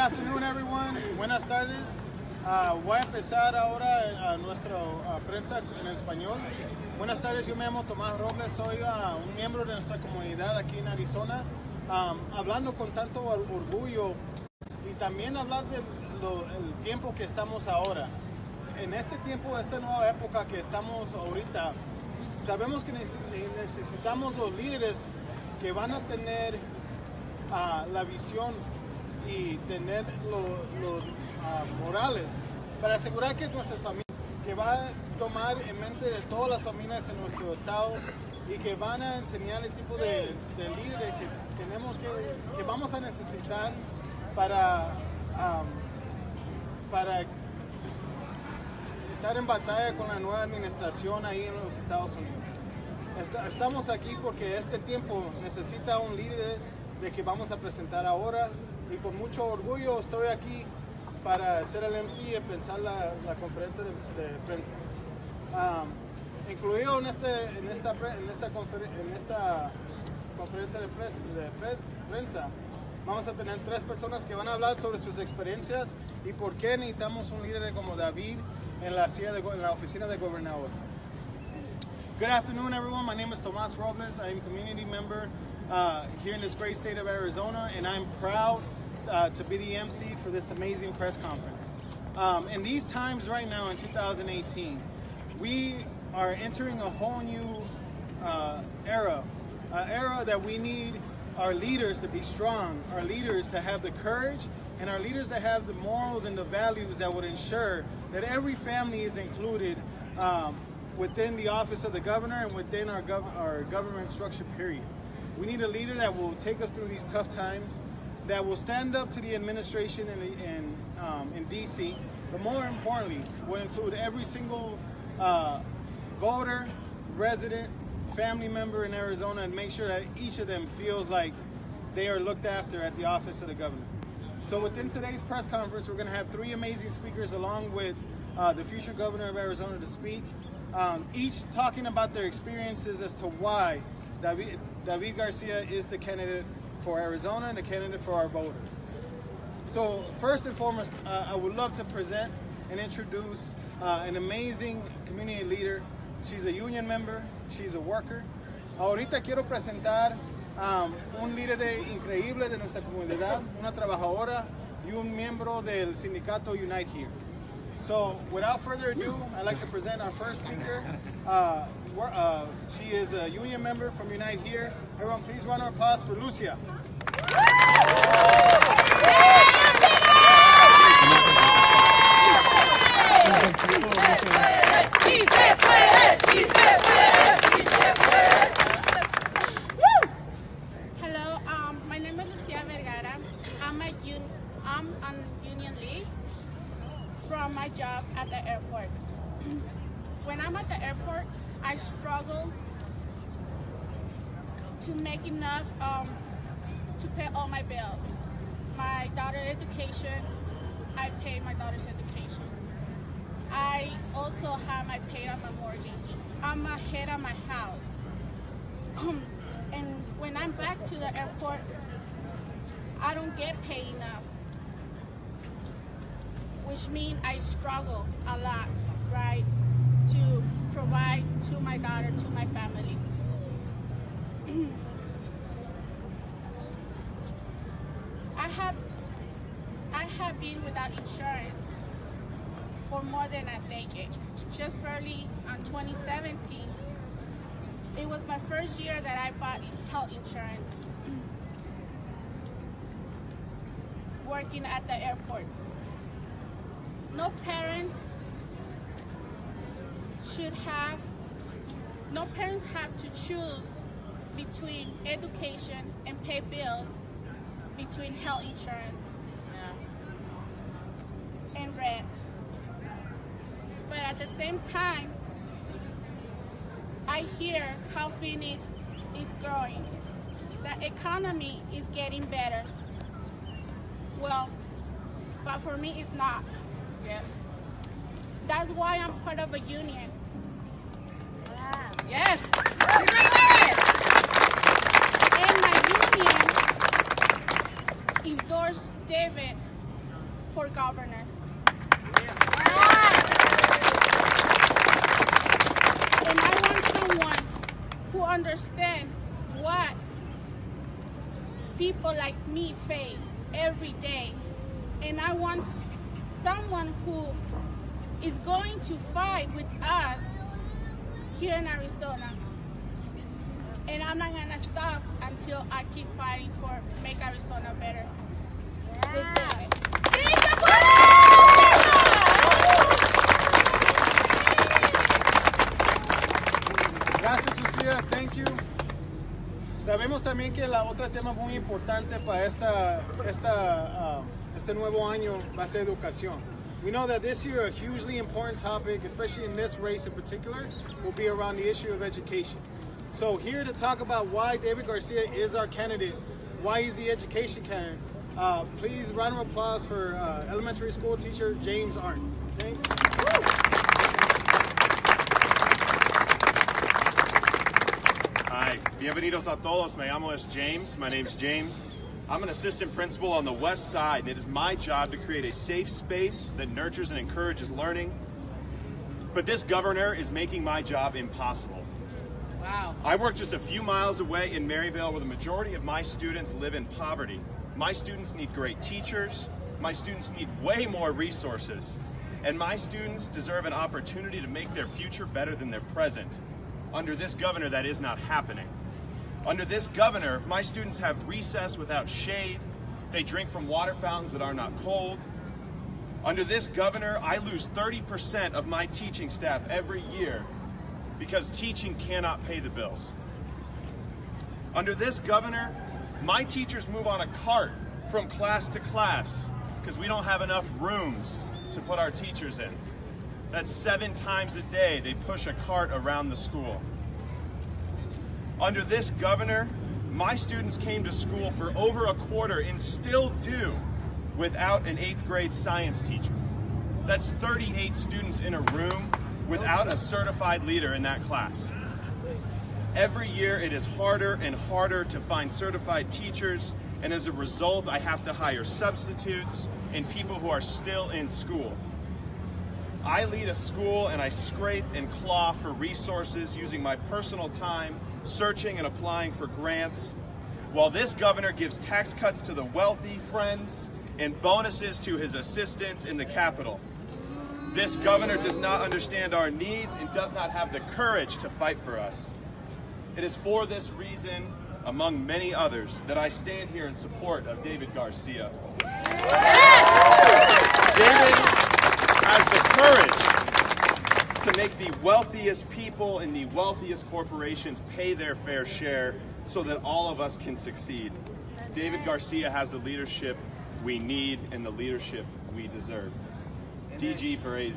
afternoon, everyone. Buenas tardes. Voy a empezar ahora nuestra prensa en español. Buenas tardes, yo me llamo Tomás Robles, soy un miembro de nuestra comunidad aquí en Arizona, hablando con tanto orgullo y también hablar del tiempo que estamos ahora. En este tiempo, esta nueva época que estamos ahorita, sabemos que necesitamos los líderes que van a tener la visión y tener los morales para asegurar que nuestras familias, que va a tomar en mente de todas las familias en nuestro estado y que van a enseñar el tipo de líderes que tenemos que vamos a necesitar para estar en batalla con la nueva administración ahí en los Estados Unidos. Estamos aquí porque este tiempo necesita un líder de que vamos a presentar ahora y con mucho orgullo estoy aquí para ser el MC y pensar la conferencia de prensa. Incluido en esta conferencia de prensa vamos a tener 3 personas que van a hablar sobre sus experiencias y por qué necesitamos un líder como David en la oficina de gobernador. Good afternoon, everyone. My name is Tomás Robles. I am a community member here in this great state of Arizona, and I'm proud to be the MC for this amazing press conference. In these times right now in 2018, we are entering a whole new era, an era that we need our leaders to be strong, our leaders to have the courage, and our leaders to have the morals and the values that would ensure that every family is included within the office of the governor and within our government structure, period. We need a leader that will take us through these tough times, that will stand up to the administration in D.C., but more importantly, will include every single voter, resident, family member in Arizona and make sure that each of them feels like they are looked after at the office of the governor. So within today's press conference, we're going to have 3 amazing speakers along with the future governor of Arizona to speak, each talking about their experiences as to why David Garcia is the candidate for Arizona and the candidate for our voters. So first and foremost, I would love to present and introduce an amazing community leader. She's a union member, she's a worker. Ahorita quiero presentar un líder increíble de nuestra comunidad, una trabajadora y un miembro del sindicato Unite Here. So without further ado, I'd like to present our first speaker. She is a union member from Unite Here. Everyone, please round of applause for Lucia. Hello, my name is Lucia Vergara. I'm on union leave from my job at the airport. When I'm at the airport, I struggle to make enough to pay all my bills. My daughter's education, I pay my daughter's education. I also have my paid on my mortgage. I'm ahead of my house. And when I'm back to the airport, I don't get paid enough, which means I struggle a lot, right, to provide to my daughter, to my family. I have been without insurance for more than a decade. Just barely on 2017, it was my first year that I bought health insurance working at the airport. No parents have to choose between education and pay bills, between health insurance and rent. But at the same time, I hear how Phoenix is growing. The economy is getting better. Well, but for me it's not. Yeah. That's why I'm part of a union. Wow. Yes. And my union endorsed David for governor. And I want someone who understands what people like me face every day. And I want someone who is going to fight with us here in Arizona. And I'm not gonna stop until I keep fighting for make Arizona better. With David. Gracias, Lucía. Thank you. Sabemos también que la otra tema muy importante para este nuevo año va a ser educación. We know that this year a hugely important topic, especially in this race in particular, will be around the issue of education. So here to talk about why David Garcia is our candidate, why he's the education candidate, please round of applause for elementary school teacher James Arndt. James? Hi, bienvenidos a todos. Me llamo James. My name's James. I'm an assistant principal on the west side, and it is my job to create a safe space that nurtures and encourages learning. But this governor is making my job impossible. Wow. I work just a few miles away in Maryvale, where the majority of my students live in poverty. My students need great teachers. My students need way more resources. And my students deserve an opportunity to make their future better than their present. Under this governor, that is not happening. Under this governor, my students have recess without shade. They drink from water fountains that are not cold. Under this governor, I lose 30% of my teaching staff every year because teaching cannot pay the bills. Under this governor, my teachers move on a cart from class to class because we don't have enough rooms to put our teachers in. That's 7 times a day they push a cart around the school. Under this governor, my students came to school for over a quarter and still do without an 8th grade science teacher. That's 38 students in a room without a certified leader in that class. Every year it is harder and harder to find certified teachers, and as a result I have to hire substitutes and people who are still in school. I lead a school and I scrape and claw for resources using my personal time, searching and applying for grants, while this governor gives tax cuts to the wealthy friends and bonuses to his assistants in the Capitol. This governor does not understand our needs and does not have the courage to fight for us. It is for this reason, among many others, that I stand here in support of David Garcia. David has the courage to make the wealthiest people and the wealthiest corporations pay their fair share so that all of us can succeed. David Garcia has the leadership we need and the leadership we deserve. DG for AZ.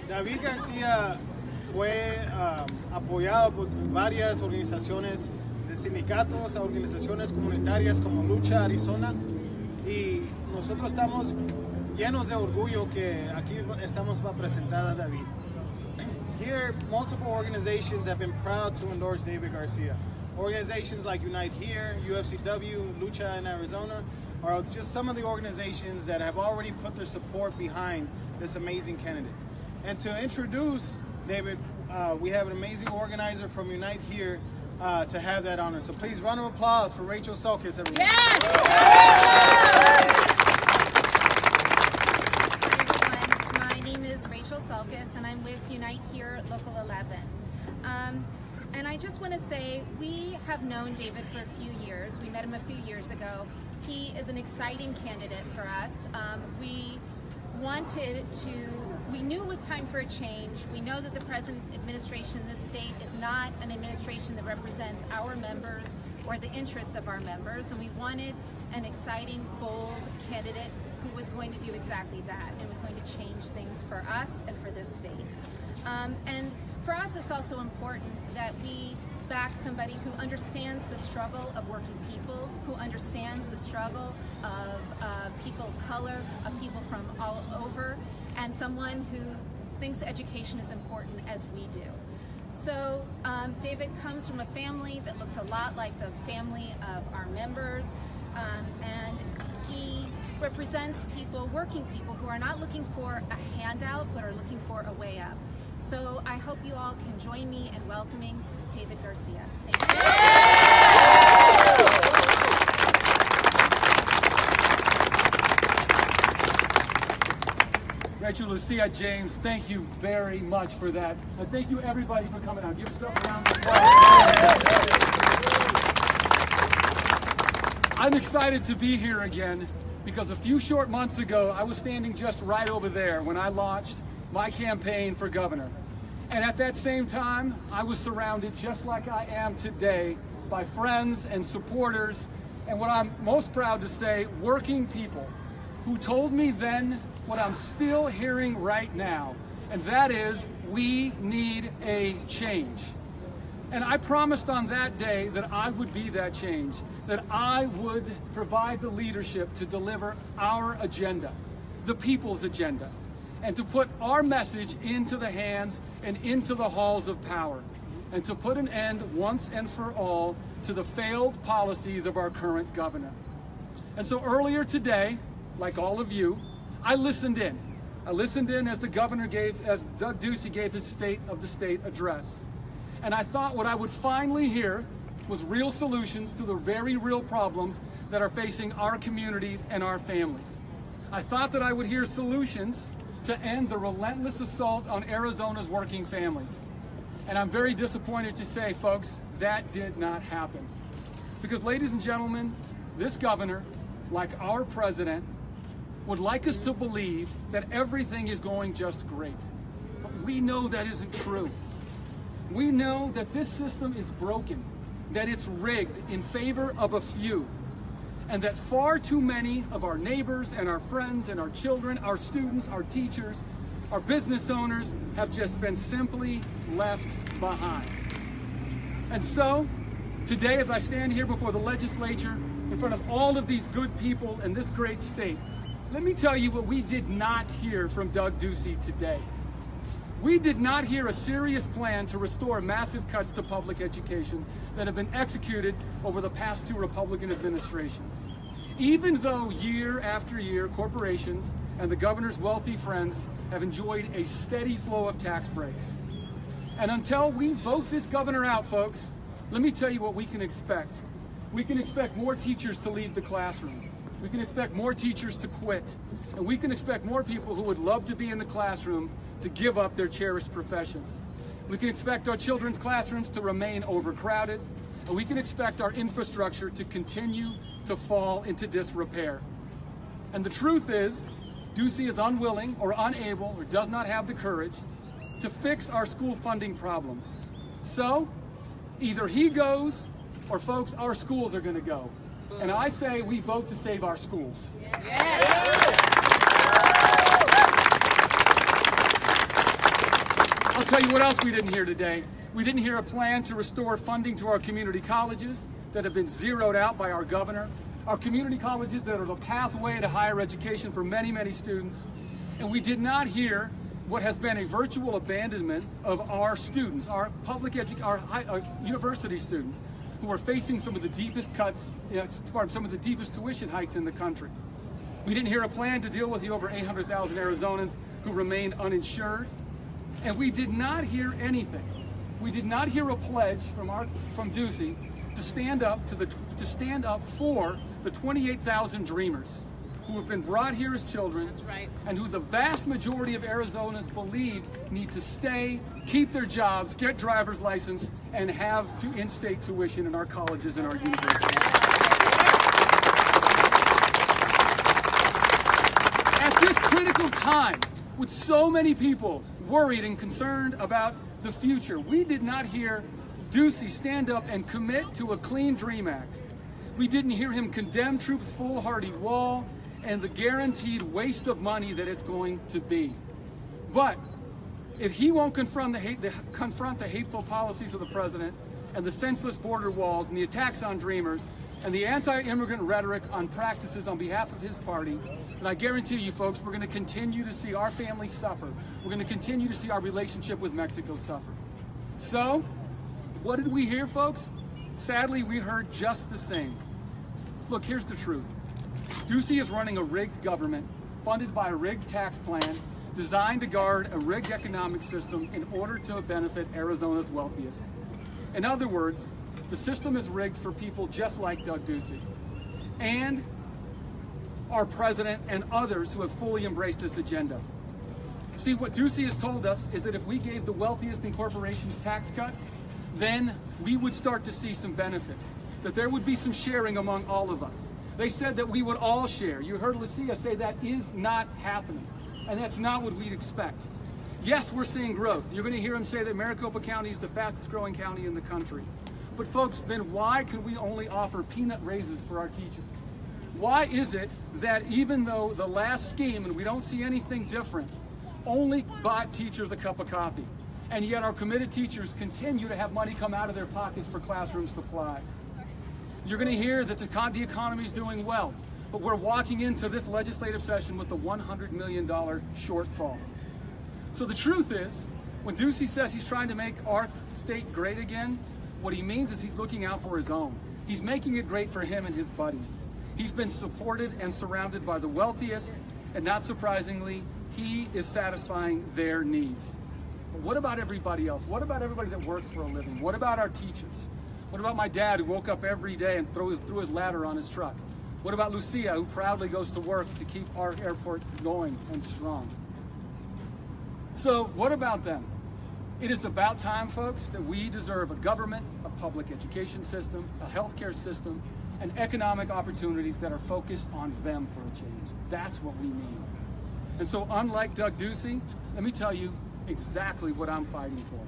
David Garcia fue apoyado por varias organizaciones de sindicatos a organizaciones comunitarias como Lucha Arizona, y nosotros estamos llenos de orgullo que aquí estamos para presentar a David. Here, multiple organizations have been proud to endorse David Garcia. Organizations like Unite Here, UFCW, Lucha in Arizona are just some of the organizations that have already put their support behind this amazing candidate. And to introduce David, we have an amazing organizer from Unite Here to have that honor. So please, round of applause for Rachel Sulkis, everyone. Yes! My name is Rachel Sulkis, and I'm with Unite Here Local 11. And I just want to say, we have known David for a few years. We met him a few years ago. He is an exciting candidate for us. We knew it was time for a change. We know that the present administration in this state is not an administration that represents our members or the interests of our members, and we wanted an exciting, bold candidate who was going to do exactly that and was going to change things for us and for this state. And for us, it's also important that we back somebody who understands the struggle of working people, who understands the struggle of people of color, of people from all over, and someone who thinks education is important as we do. So David comes from a family that looks a lot like the family of our members, and he represents people, working people, who are not looking for a handout, but are looking for a way up. So I hope you all can join me in welcoming David Garcia. Thank you. Rachel Lucia James, thank you very much for that. And thank you everybody for coming out. Give yourself a round of applause. I'm excited to be here again because a few short months ago, I was standing just right over there when I launched my campaign for governor. And at that same time, I was surrounded, just like I am today, by friends and supporters, and what I'm most proud to say, working people who told me then what I'm still hearing right now, and that is, we need a change. And I promised on that day that I would be that change, that I would provide the leadership to deliver our agenda, the people's agenda, and to put our message into the hands and into the halls of power, and to put an end once and for all to the failed policies of our current governor. And so earlier today, like all of you, I listened in. I listened in as as Doug Ducey gave his State of the State address. And I thought what I would finally hear was real solutions to the very real problems that are facing our communities and our families. I thought that I would hear solutions to end the relentless assault on Arizona's working families. And I'm very disappointed to say, folks, that did not happen. Because, ladies and gentlemen, this governor, like our president, would like us to believe that everything is going just great. But we know that isn't true. We know that this system is broken, that it's rigged in favor of a few, and that far too many of our neighbors and our friends and our children, our students, our teachers, our business owners have just been simply left behind. And so, today as I stand here before the legislature, in front of all of these good people in this great state, let me tell you what we did not hear from Doug Ducey today. We did not hear a serious plan to restore massive cuts to public education that have been executed over the past two Republican administrations. Even though year after year, corporations and the governor's wealthy friends have enjoyed a steady flow of tax breaks. And until we vote this governor out, folks, let me tell you what we can expect. We can expect more teachers to leave the classroom. We can expect more teachers to quit. And we can expect more people who would love to be in the classroom to give up their cherished professions. We can expect our children's classrooms to remain overcrowded. And we can expect our infrastructure to continue to fall into disrepair. And the truth is, Ducey is unwilling or unable or does not have the courage to fix our school funding problems. So, either he goes or, folks, our schools are going to go. And I say we vote to save our schools. I'll tell you what else we didn't hear today. We didn't hear a plan to restore funding to our community colleges that have been zeroed out by our governor. Our community colleges that are the pathway to higher education for many, many students. And we did not hear what has been a virtual abandonment of our students, our university students, who are facing some of the deepest cuts, some of the deepest tuition hikes in the country. We didn't hear a plan to deal with the over 800,000 Arizonans who remained uninsured. And we did not hear anything. We did not hear a pledge from Ducey to stand up for the 28,000 dreamers who have been brought here as children. That's right. And who the vast majority of Arizonans believe need to stay, keep their jobs, get driver's license, and have in-state tuition in our colleges and our universities. At this critical time, with so many people worried and concerned about the future, we did not hear Ducey stand up and commit to a Clean Dream Act. We didn't hear him condemn Troop's foolhardy wall and the guaranteed waste of money that it's going to be. But if he won't confront the hateful policies of the president and the senseless border walls and the attacks on dreamers and the anti-immigrant rhetoric on practices on behalf of his party, and I guarantee you folks, we're going to continue to see our families suffer. We're going to continue to see our relationship with Mexico suffer. So, what did we hear, folks? Sadly, we heard just the same. Look, here's the truth. Ducey is running a rigged government funded by a rigged tax plan designed to guard a rigged economic system in order to benefit Arizona's wealthiest. In other words, the system is rigged for people just like Doug Ducey and our president and others who have fully embraced this agenda. See, what Ducey has told us is that if we gave the wealthiest in corporations tax cuts, then we would start to see some benefits, that there would be some sharing among all of us. They said that we would all share. You heard Lucia say that is not happening, and that's not what we'd expect. Yes, we're seeing growth. You're going to hear him say that Maricopa County is the fastest growing county in the country. But folks, then why can we only offer peanut raises for our teachers? Why is it that even though the last scheme, and we don't see anything different, only bought teachers a cup of coffee, and yet our committed teachers continue to have money come out of their pockets for classroom supplies? You're going to hear that the economy is doing well, but we're walking into this legislative session with a $100 million shortfall. So the truth is, when Ducey says he's trying to make our state great again, what he means is he's looking out for his own. He's making it great for him and his buddies. He's been supported and surrounded by the wealthiest, and not surprisingly, he is satisfying their needs. But what about everybody else? What about everybody that works for a living? What about our teachers? What about my dad who woke up every day and threw his ladder on his truck? What about Lucia, who proudly goes to work to keep our airport going and strong? So what about them? It is about time, folks, that we deserve a government, a public education system, a healthcare system, and economic opportunities that are focused on them for a change. That's what we need. And so unlike Doug Ducey, let me tell you exactly what I'm fighting for.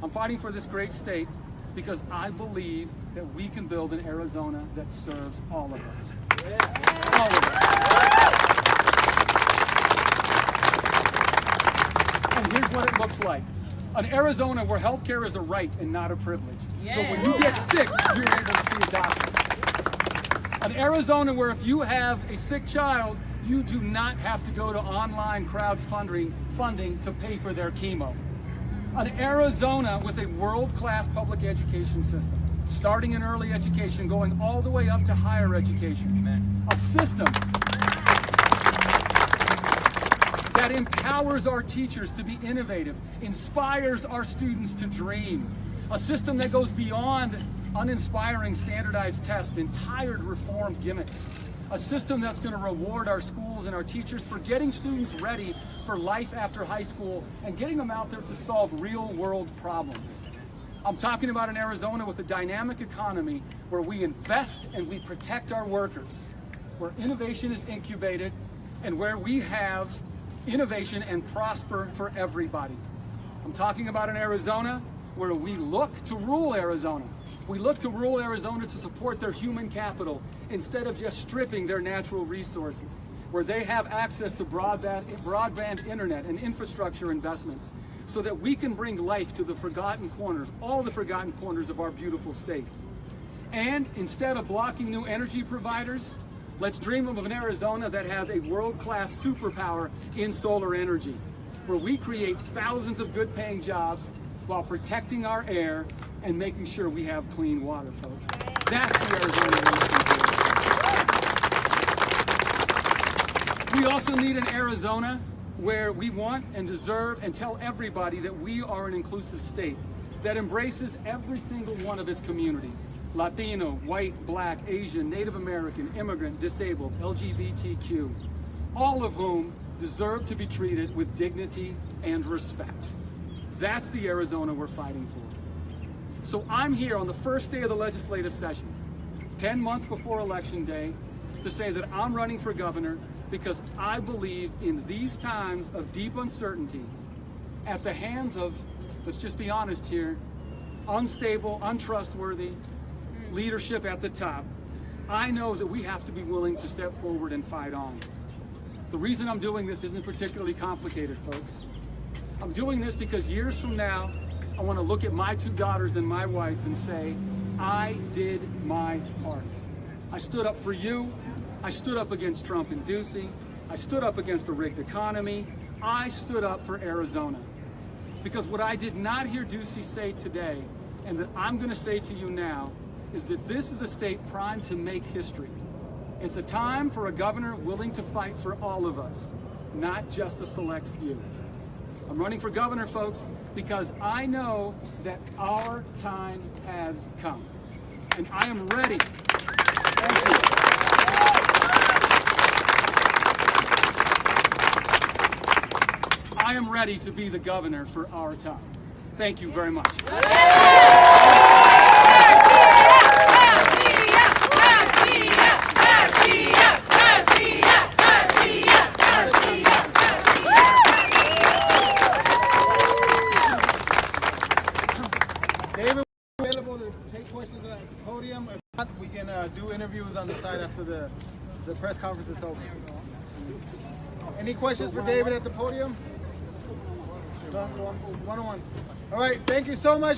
I'm fighting for this great state because I believe that we can build an Arizona that serves all of us. Yeah. All of us. And here's what it looks like. An Arizona where healthcare is a right and not a privilege. Yeah. So when you get sick, you're able to see a doctor. An Arizona where if you have a sick child, you do not have to go to online crowdfunding to pay for their chemo. An Arizona with a world-class public education system, starting in early education, going all the way up to higher education. Amen. A system that empowers our teachers to be innovative, inspires our students to dream. A system that goes beyond uninspiring standardized tests and tired reform gimmicks. A system that's going to reward our schools and our teachers for getting students ready for life after high school and getting them out there to solve real-world problems. I'm talking about an Arizona with a dynamic economy where we invest and we protect our workers, where innovation is incubated, and where we have innovation and prosper for everybody. I'm talking about an Arizona where we look to rural Arizona. We look to rural Arizona to support their human capital instead of just stripping their natural resources, where they have access to broadband internet and infrastructure investments so that we can bring life to the forgotten corners, all the forgotten corners of our beautiful state. And instead of blocking new energy providers, let's dream of an Arizona that has a world-class superpower in solar energy, where we create thousands of good-paying jobs while protecting our air and making sure we have clean water, folks. That's the Arizona we need. We also need an Arizona where we want and deserve and tell everybody that we are an inclusive state that embraces every single one of its communities. Latino, white, black, Asian, Native American, immigrant, disabled, LGBTQ, all of whom deserve to be treated with dignity and respect. That's the Arizona we're fighting for. So I'm here on the first day of the legislative session, 10 months before Election Day, to say that I'm running for governor because I believe in these times of deep uncertainty, at the hands of, let's just be honest here, unstable, untrustworthy leadership at the top, I know that we have to be willing to step forward and fight on. The reason I'm doing this isn't particularly complicated, folks. I'm doing this because years from now, I want to look at my two daughters and my wife and say, I did my part. I stood up for you. I stood up against Trump and Ducey. I stood up against a rigged economy. I stood up for Arizona. Because what I did not hear Ducey say today, and that I'm going to say to you now, is that this is a state primed to make history. It's a time for a governor willing to fight for all of us, not just a select few. I'm running for governor, folks, because I know that our time has come. And I am ready. Thank you. I am ready to be the governor for our time. Thank you very much. David, we're available to take questions at the podium. If not, we can do interviews on the side after the press conference is over. Any questions for David at the podium? One-on-one. All right, thank you so much.